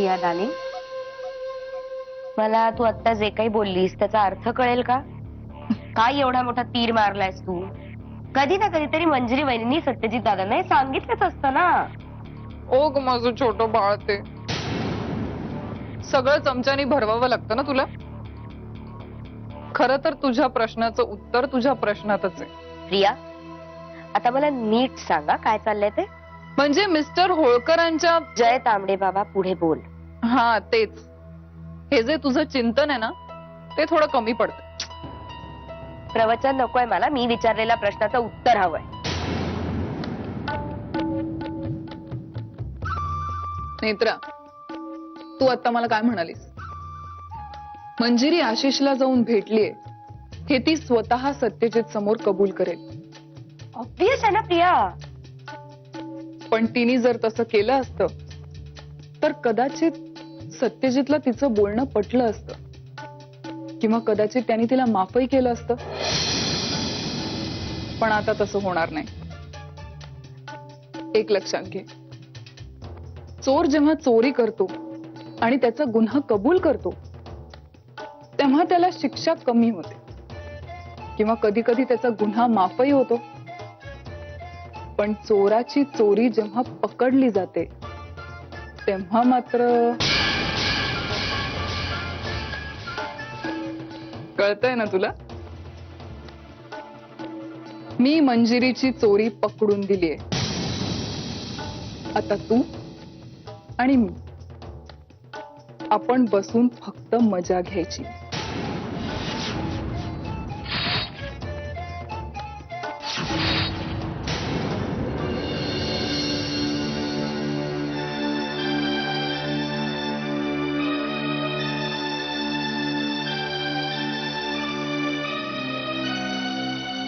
Priya darling, मला तू आता जे काही बोललीस त्याचा अर्थ कळेल का? काय एवढा मोठा तीर मारलायस तू? कधी ना कधीतरी मंजिरी वहिनी सत्यजित दादांना हे सांगितलंच असतं ना. ओ ग माझं छोटं बाळ, ते सगळं चमच्यानी भरवावं लागतं ना तुला. खरं तर तुझ्या प्रश्नाचं उत्तर तुझ्या प्रश्नातच आहे. प्रिया, आता मला नीट सांगा काय चाललंय ते. म्हणजे मिस्टर होळकरांच्या जय तांबडे बाबा, पुढे बोल. हा तेच. हे जे तुझं चिंतन आहे ना, ते थोडं कमी पडतं. प्रवचन नकोय मला, मी विचारलेल्या प्रश्नाचं उत्तर हवंय. नेत्रा, तू आता मला काय म्हणालीस? मंजिरी आशिषला जाऊन भेटलीये हे ती स्वतः सत्यजित समोर कबूल करेल. ऑब्वियस आहे ना प्रिया. पण तिने जर तसं केलं असतं तर कदाचित सत्यजितला तिचं बोलणं पटलं असतं, किंवा कदाचित त्यांनी तिला माफही केलं असतं. पण आता तसं होणार नाही. एक लक्षात घे, चोर जेव्हा चोरी करतो आणि त्याचा गुन्हा कबूल करतो तेव्हा त्याला शिक्षा कमी होते, किंवा कधी कधी त्याचा गुन्हा माफही होतो. पण चोराची चोरी जेव्हा पकडली जाते तेव्हा मात्र कळतंय ना तुला? मी मंजिरीची चोरी पकडून दिलीये. आता तू आणि मी आपण बसून फक्त मजा घ्यायची.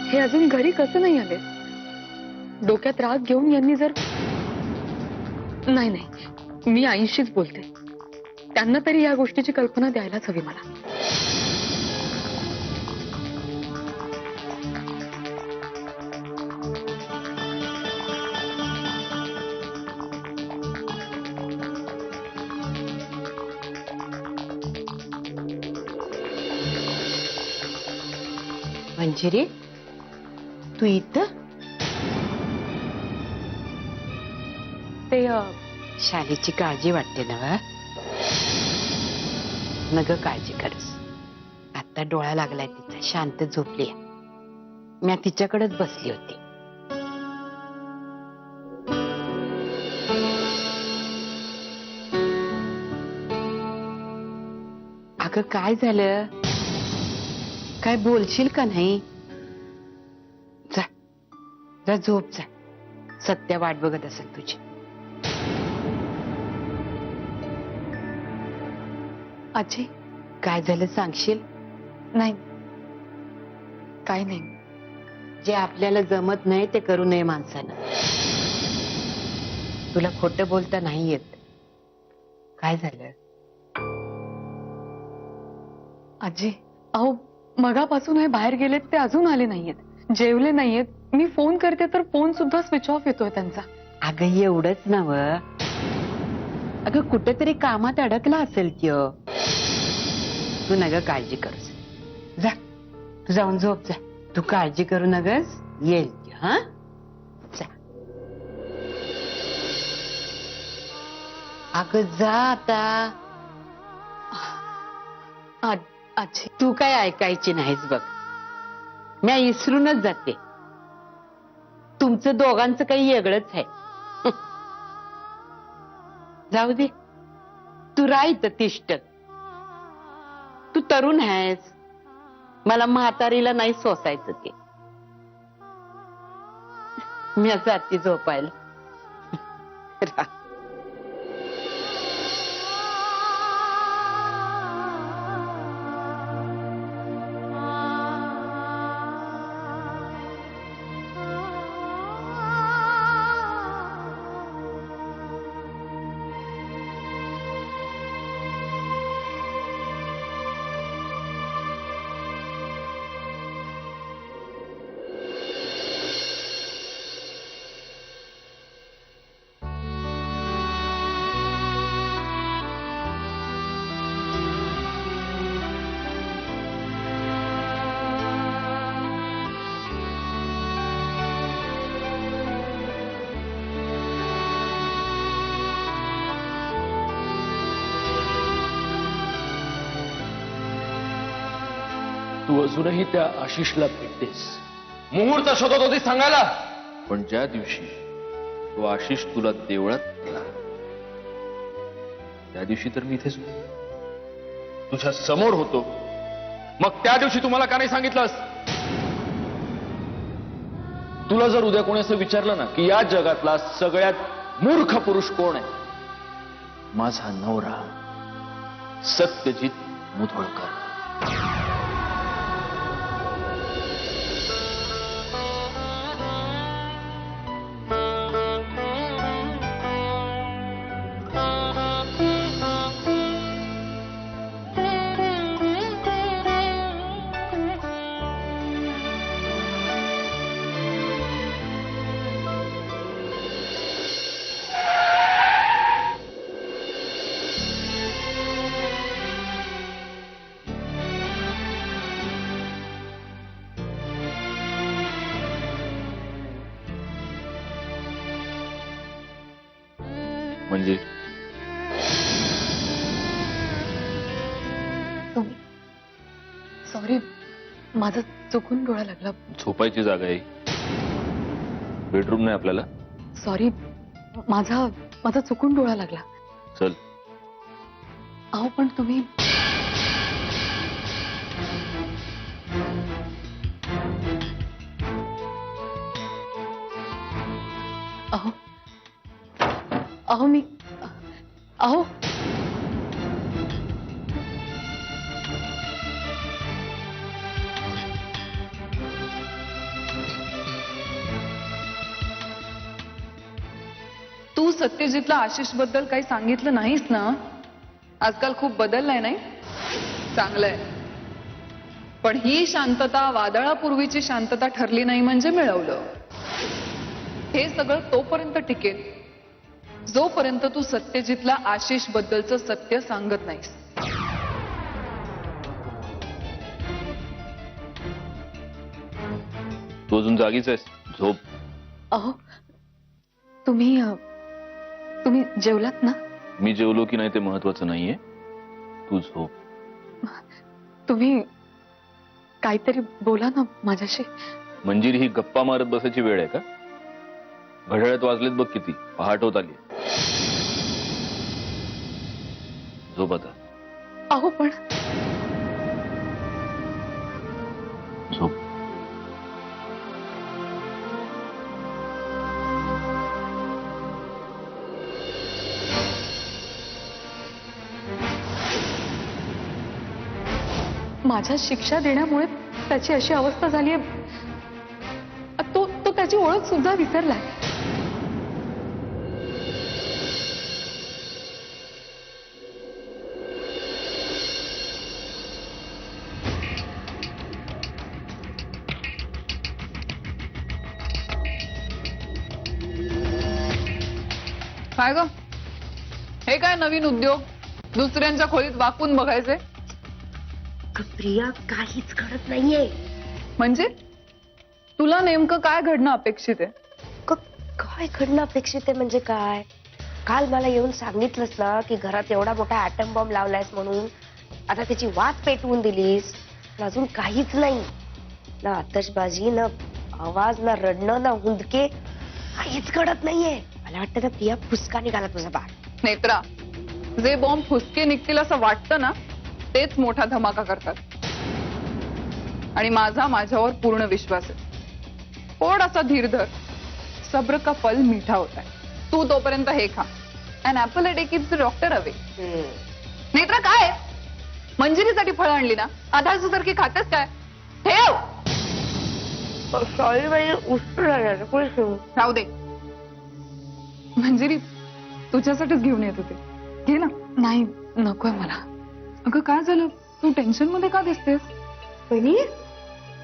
हे अजून घरी कसं नाही आले? डोक्यात राग घेऊन यांनी जर... नाही नाही, मी आईशीच बोलते. त्यांना तरी या गोष्टीची कल्पना द्यायलाच हवी मला. मंजिरी, तू इथं? ते शालीची काळजी वाटते ना? नग काळजी करस. आता डोळा लागलाय तिचा, शांत झोपली. मी तिच्याकडेच बसली होती. अगं काय झालं? काय बोलशील का नाही? जा जा, झोप जा. सत्या वाट बघत असेल तुझी. आजी, काय झालं सांगशील? नाही, काय नाही. जे आपल्याला जमत नाही ते करू नये माणसानं. तुला खोटं बोलता नाही येत. काय झालं? आजी, अहो मगापासून हे बाहेर गेलेत, ते अजून आले नाहीयेत, जेवले नाहीयेत. मी फोन करते तर फोन सुद्धा स्विच ऑफ येतोय त्यांचा. अगं एवढंच नव, अगं कुठेतरी कामात अडकला असेल की. तू नग काळजी करूस. जा, तू जाऊन झोप जा. तू काळजी करू नगस, येईल की. हा, जा. अगं जा आता. आजी, तू काय ऐकायची नाहीस बघ. मी इसरूनच जाते. तुमचं दोघांचं काही वेगळंच आहे. जाऊ दे, तू राहित तिष्ठत. तू तरुण आहेस, मला म्हातारीला नाही सोसायचं ते. मी जाती झोपायला. तू अजूनही त्या आशिषला भेटतेस, मुहूर्त शोधत होती सांगायला. पण ज्या दिवशी तो आशिष तुला देवळात नेला, त्या दिवशी तर मी इथेच होतो, तुझ्या समोर होतो. मग त्या दिवशी तुम्हाला का नाही सांगितलंस? तुला जर उद्या कोणी असं विचारलं ना की या जगातला सगळ्यात मूर्ख पुरुष कोण आहे, माझा नवरा सत्यजित मुधोळकर. म्हणजे तुम्ही सॉरी, माझा चुकून डोळा लागला. झोपायची जागा आहे, बेडरूम नाही आपल्याला. सॉरी, माझा चुकून डोळा लागला. चल. अहो पण तुम्ही अहो अहो मी अहो तू सत्यजितला आशिष बद्दल काही सांगितलं नाहीस ना? आजकाल खूप बदललाय नाही? चांगलंय. पण ही शांतता वादळापूर्वीची शांतता ठरली नाही म्हणजे मिळवलं. हे सगळं तोपर्यंत टिकेल जोपर्यंत तू सत्यजितला आशिष बद्दलचं सत्य सांगत नाहीस. तू अजून जागीच आहेस, झोप. अहो तुम्ही जेवलात ना? मी जेवलो की नाही ते महत्वाचं नाहीये, तू झोप. तुम्ही काहीतरी बोला ना माझ्याशी. मंजिरी, ही गप्पा मारत बसायची वेळ आहे का? घड्याळात वाजलेत बघ किती, पहाट होत आली. झोप आता. अहो पण झोप. माझ्या शिक्षा देण्यामुळे त्याची अशी अवस्था झालीये. तो त्याची ओळख सुद्धा विसरलाय. काय ग, हे काय नवीन उद्योग? दुसऱ्यांच्या खोलीत वाकून बघायचे? प्रिया, काहीच घडत नाहीये. म्हणजे तुला नेमकं काय घडणं अपेक्षित आहे? काय घडणं अपेक्षित आहे म्हणजे काय? काल मला येऊन सांगितलंस ना की घरात एवढा मोठा ॲटम बॉम्ब लावलायस म्हणून. आता त्याची वाट पेटवून दिलीस. अजून काहीच नाही. ना आतषबाजी, ना आवाज, ना रडणं, ना हुंदके, काहीच घडत नाहीये. मला वाटतं ना प्रिया, फुसका निघाला तुझा बाळ. नेत्रा, जे बॉम्ब फुसके निघतील असं वाटतं ना, तेच मोठा धमाका करतात. आणि माझ्यावर पूर्ण विश्वास आहे. थोडासा धीर धर, सब्र का फल मीठा होता है. तू तोपर्यंत हे खा. And apple a day keeps the doctor away. Netra, काय मंजिरीसाठी फळ आणली ना? आधारसारखी खातेस काय? ठेव. सॉरी बाई, उशीर झाला. पुढे ठेव. राहू दे. मंजिरी, तुझ्यासाठीच घेऊन येत होते. घे ना. नाही, नकोय मला. अगं काय झालं? तू टेन्शन मध्ये का दिसतेस? बहिणी,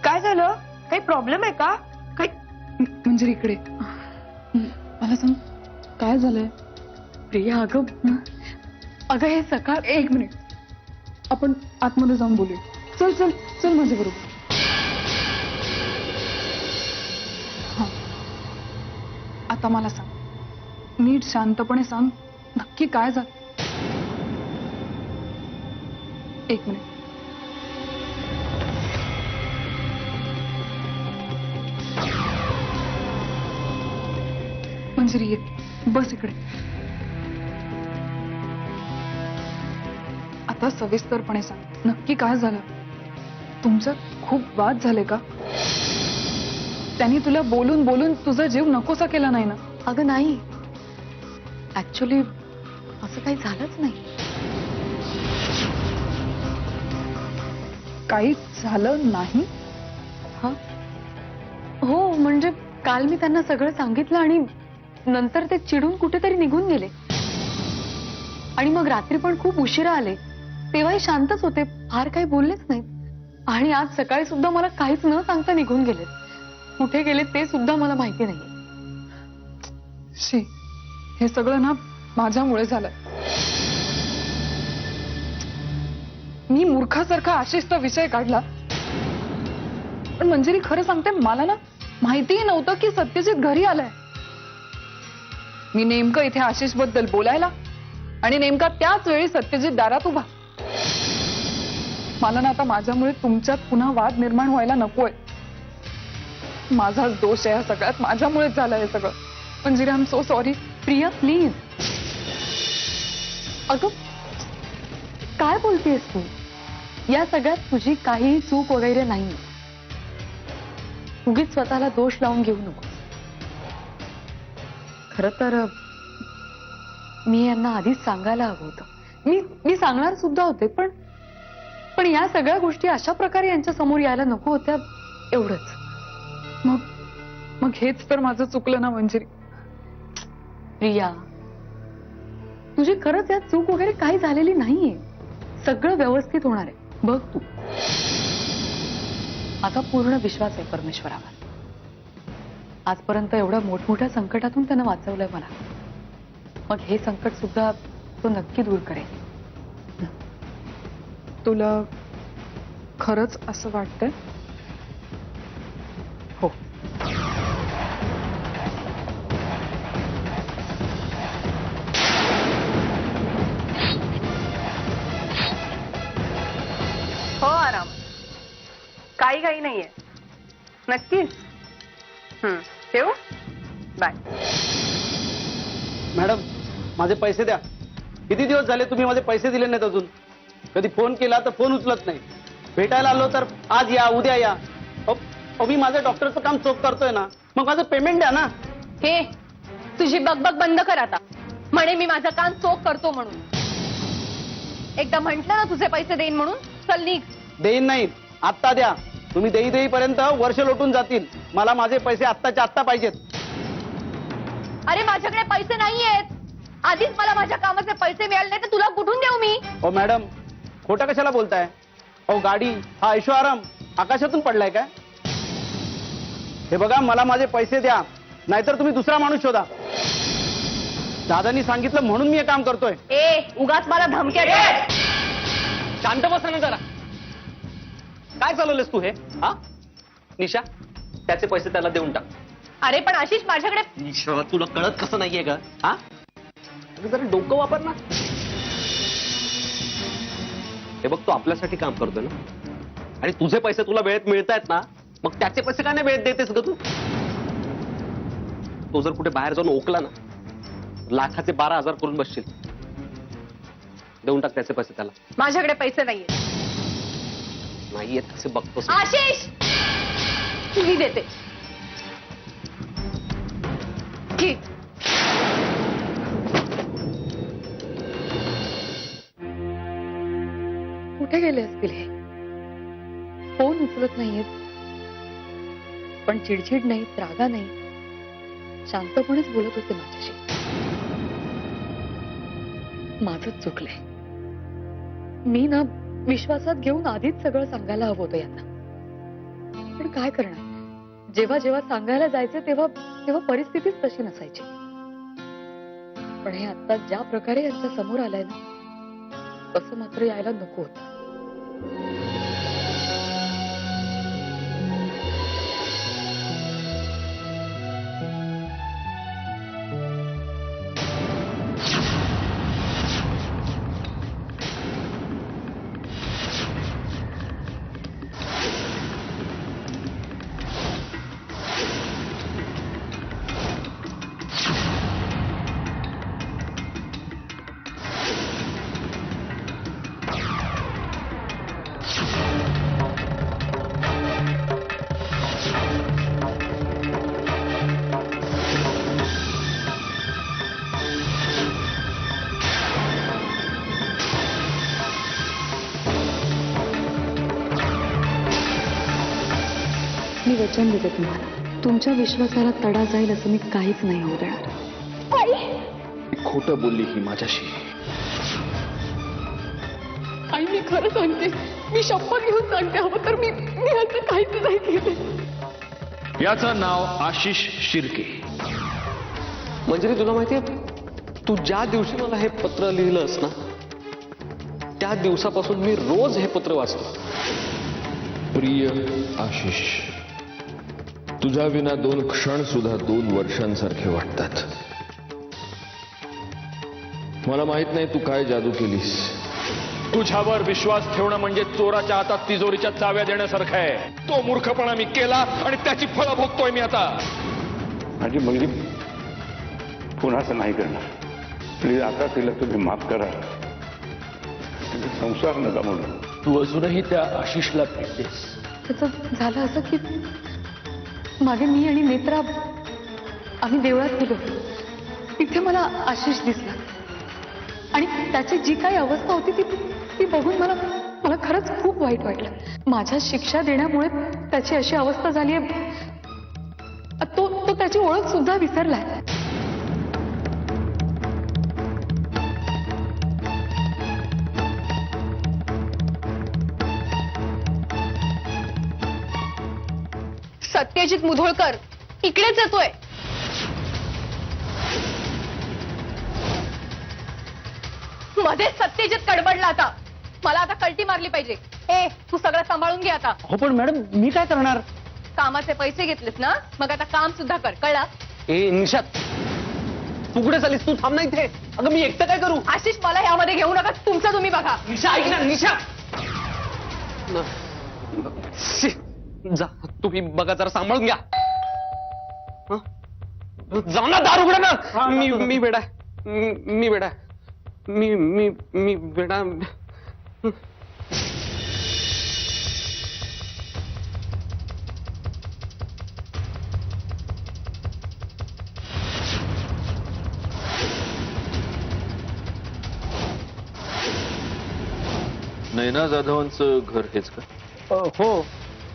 काय झालं? काही प्रॉब्लेम आहे का? काही मंजिरी, इकडे मला सांग, काय झालंय? प्रिया, अगं हे सकाळ. एक मिनिट, आपण आतमध्ये जाऊन बोलूया. चल चल चल माझ्या बरोबर. आता मला सांग, नीट शांतपणे सांग, नक्की काय झालं? एक मिनिट. मंजिरी ये बस इकडे. आता सविस्तरपणे सांग, नक्की काय झालं? तुमच्यात खूप वाद झाले का? त्यांनी तुला बोलून बोलून तुझा जीव नकोसा केला नाही ना? अगं नाही, ऍक्च्युली असं काही झालंच नाही. काही झालं नाही? हा हो, म्हणजे काल मी त्यांना सगळं सांगितलं आणि नंतर ते चिडून कुठेतरी निघून गेले. आणि मग रात्री पण खूप उशिरा आले. तेव्हाही शांतच होते, फार काही बोललेच नाहीत. आणि आज सकाळी सुद्धा मला काहीच न सांगता निघून गेले. कुठे गेले ते सुद्धा मला माहिती नाही. शी, हे सगळं ना माझ्यामुळे झालंय. मी मूर्खासारखा आशिषचा विषय काढला. पण मंजिरी खरं सांगते, मला ना माहितीही नव्हतं की सत्यजित घरी आलाय. मी नेमकं इथे आशिष बद्दल बोलायला आणि नेमका त्याच वेळी सत्यजित दारात उभा. मला ना आता माझ्यामुळे तुमच्यात पुन्हा वाद निर्माण व्हायला नकोय. माझाच दोष आहे, हा सगळ्यात माझ्यामुळेच झालं हे सगळं. Manjiri, I am so sorry. Priya please. अगं काय बोलतेस तू? या सगळ्यात तुझी काहीही चूक वगैरे नाही. उगीच स्वतःला दोष लावून घेऊ नको. खर तर मी यांना आधीच सांगायला हवं होतं. मी सांगणार सुद्धा होते, पण या सगळ्या गोष्टी अशा प्रकारे यांच्या समोर यायला नको होत्या, एवढंच. मग हेच तर माझं चुकलं ना मंजिरी. प्रिया, तुझी खरंच यात चूक वगैरे काही झालेली नाहीये. सगळं व्यवस्थित होणार आहे, बघ तू. आता पूर्ण विश्वास आहे परमेश्वरावर. आजपर्यंत एवढ्या मोठमोठ्या संकटातून त्यानं वाचवलंय मला. मग हे संकट सुद्धा तो नक्की दूर करेल. तुला खरंच असं वाटतंय? हो. हो आराम, काही काही नाहीये. नक्कीच. ठेवू? बाय. मॅडम, माझे पैसे द्या. किती दिवस झाले तुम्ही माझे पैसे दिले नाहीत अजून. कधी फोन केला तर फोन उचलत नाही. भेटायला आलो तर आज या, उद्या या. मी माझं डॉक्टरचं काम चोख करतोय ना, मग माझं पेमेंट द्या ना. हे तुझी बकबक बंद कर आता. म्हणे मी माझं काम चोख करतो म्हणून. एकदा म्हंटल ना तुझे पैसे देईन म्हणून, चल निघ. देईन नाही, आत्ता द्या. तुम्ही देईपर्यंत वर्ष लोटून जातील. मला माझे पैसे आत्ताच्या आत्ता पाहिजेत. अरे माझ्याकडे पैसे नाहीयेत. आधीच मला माझ्या कामाचे पैसे मिळाले नाही तर तुला कुठून देऊ मी? ओ मॅडम, खोटा कशाला बोलताय? गाडी हा ऐशो आराम आकाशातून पडलाय काय? हे बघा, मला माझे पैसे द्या, नाहीतर तुम्ही दुसरा माणूस शोधा. दादानी सांगितलं म्हणून मी हे काम करतोय. उगाच मला धमक्या दे. शांत बसा ना जरा. काय चालवलेस तू हे? हा निशा, त्याचे पैसे त्याला देऊन टाक. अरे पण आशिष, माझ्याकडे निशा, तुला कळत कसं नाहीये का? हा जरा डोकं वापर ना. हे बघ, तू आपल्यासाठी काम करतोय ना, आणि तुझे पैसे तुला वेळेत मिळतायत ना, मग त्याचे पैसे का नाही वेळेत देतेस ग तू? तो जर कुठे बाहेर जाऊन ओकला ना, लाखाचे 12,000 करून बसशील. देऊन टाक त्याचे पैसे त्याला. माझ्याकडे पैसे नाहीये. नाहीये तसे बघतोस. आशिष, तुम्ही देते. ठीक. कुठे गेले असतील हे? फोन उचलत नाहीयेत, पण चिडचिड नाही, रागा नाही, शांतपणेच बोलत होते माझ्याशी. माझंच चुकलंय. मी ना विश्वासात घेऊन आधीच सगळं सांगायला हवं होतं यांना. पण काय करणार, जेव्हा जेव्हा सांगायला जायचं तेव्हा तेव्हा परिस्थितीच तशी नसायची. पण हे आता ज्या प्रकारे यांच्या समोर आलंय ना, तसं मात्र यायला नको होतं. वचन देते तुम्हाला, तुमच्या विश्वासाला तडा जाईल असं मी काहीच नाही होऊ देणार. खोटं बोलली ही माझ्याशी. आई मी खरं सांगते, मी शपथ घेऊन सांगते, हवं तर मी असं काहीच नाही केलं. याचं नाव आशिष शिर्के. मंजिरी, तुला माहितीये, तू ज्या दिवशी मला हे पत्र लिहिलंस ना, त्या दिवसापासून मी रोज हे पत्र वाचतो. प्रिय आशिष, तुझ्या विना 2 क्षण सुद्धा 2 वर्षांसारखे वाटतात. मला माहित नाही तू काय जादू केलीस. तुझ्यावर विश्वास ठेवणं म्हणजे चोराच्या हातात तिजोरीच्या चाव्या देण्यासारखं आहे. तो मूर्खपणा मी केला आणि त्याची फळं भोगतोय मी आता. माझी मुलगी पुन्हा असं नाही करणार. प्लीज आता तिला तुम्ही माफ करा. तिचा संसार नका म्हणून. तू अजूनही त्या आशिषला भेटतेस. त्याचं झालं असं की मागे मी आणि नेत्रा आम्ही देवळात गेलो. तिथे मला आशिष दिसला आणि त्याची जी काही अवस्था होती ती बघून मला खरंच खूप वाईट वाटलं. माझ्या शिक्षा देण्यामुळे त्याची अशी अवस्था झाली आहे. तो त्याची ओळख सुद्धा विसरलाय. सत्यजित मुधोळकर इकडेच येतोय. मध्येच सत्यजित कडबडला. आता मला आता कल्टी मारली पाहिजे. तू सगळं सांभाळून घे आता. हो पण मॅडम मी काय करणार. कामाचे पैसे घेतलेस ना, मग आता काम सुद्धा कर. कळला? निशा, तू कुठे चालीस? तू थांब ना इथे. अगं मी एकटं काय करू? आशिष, मला यामध्ये घेऊ नका. तुमचं तुम्ही बघा. निशा ऐक ना. निशा जा, तुम्ही बघा, जरा सांभाळून घ्या. जा ना, दार उघडा ना. मी बेडा मी बेडा मी बेडा. नैना जाधवांचं घर हेच का? हो.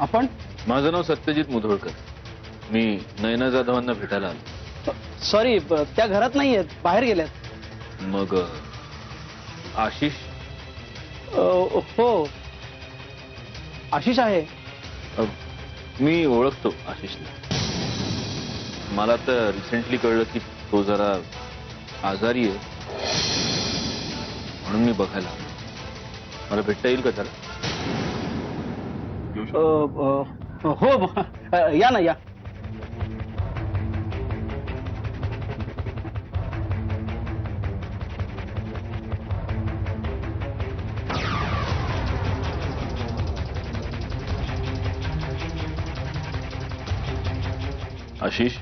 आपण माझं नाव सत्यजित मुधोळकर. मी नैना जाधवांना भेटायला आलो. सॉरी, त्या घरात नाही आहेत, बाहेर गेल्यात. मग आशिष? हो, आशिष आहे. मी ओळखतो आशिषला. मला तर रिसेंटली कळलं की तो जरा आजारी आहे, म्हणून मी बघायला आलो. मला भेटता येईल का त्याला? हो, या ना, या. आशिष,